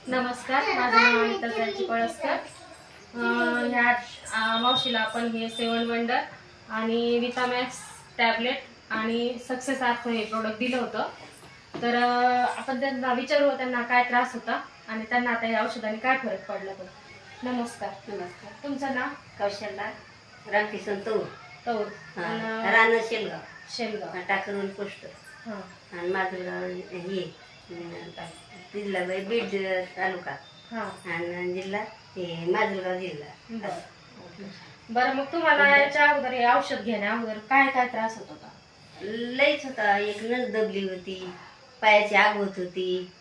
नमस्कार, माझं नाव अनिता जायची पळसकर. ह्या मावशीला आपण हे 7 वंडर आणि विटामॅक्स टॅबलेट आणि सक्सेस आर्थो हे प्रोडक्ट दिलं होतं. तर आपण त्यांना विचारू त्यांना काय त्रास होता आणि त्यांना आता या औषधाने काय फरक पडला. नमस्कार. नमस्कार. तुमचं नाव? कौशल्या रामकिशन तौर. तौर. राणा शेलगाव. शेलगाव टाकरून पोस्ट. आणि माझं गाव हे जिल्हा बीड तालुका आणि जिल्हा हे माजलगाव जिल्हा. बरं, मग तुम्हाला याच्या अगोदर हे औषध घेण्या अगोदर काय काय त्रास होत होता? लईच होता. एक नस दबली होती, पायाची आग होत होती,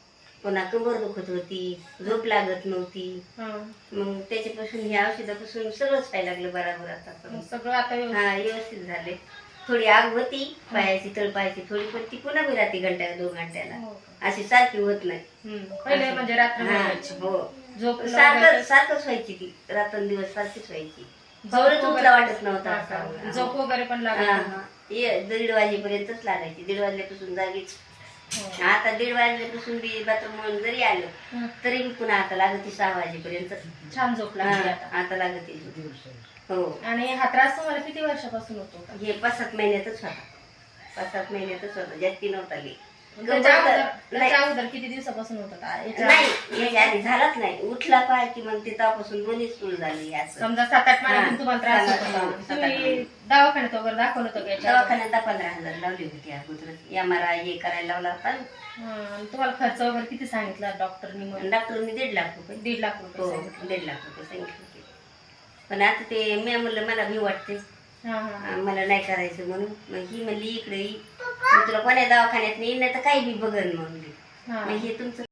पुन्हा कंबर दुखत होती, झोप लागत नव्हती. मग त्याच्यापासून ह्या औषधापासून सगळंच व्हायला लागलं बरोबर. आता सगळं आता व्यवस्थित झाले. थोडी आग होती पायाची, तळपायाची थोडी, पण ती पुन्हा बी राहते घंट्या 2 घंट्याला, अशी सारखी होत नाही. पहिले म्हणजे रात्र हो, झोप सारखंच व्हायची ती, रात्रंदिवस सारखीच व्हायची. जवळच उठला वाटत नव्हता. झोप वगैरे पण लागत. 1:30 वाजेपर्यंतच लागायची. 1:30 वाजल्यापासून जागीच. आता 1:30 वाजल्यापासून बी बाथरूम जरी आलं तरी बी पुन्हा आता लागते 6 वाजेपर्यंत. छान झोप लागते आता लागते. हो. आणि हा त्रास तुम्हाला किती वर्षापासून होतो? हे 5-7 महिन्यातच होता. 5-7 महिन्यातच होता, जास्ती नव्हता. त्याच्या अगोदर किती दिवसापासून होत होता? नाही, याच्या आधी झालाच नाही. उठला पाय की मग ते तेव्हापासून दोन्ही सुरू झाली. समजा 7-8 महिन्यातून तुम्हाला त्रास होत होता. तुम्ही दवाखान्यात वगैरे दाखवलं होतं? दवाखान्यात 15,000 लावली होती अगोदर. MRI हे करायला लावला होता. तुम्हाला खर्च वगैरे किती सांगितला डॉक्टरनी? डॉक्टरनी 1.5 लाख रुपये. 1.5 लाख रुपये. 1.5 लाख रुपये सांगितले. पण आता ते मी म्हणलं मला भी वाटते, मला नाही करायचं म्हणून. मग ही म्हणली इकडे तुला कोण्या दवाखान्यात नाही तर काही बी बघन म्हणली. मग हे तुमचं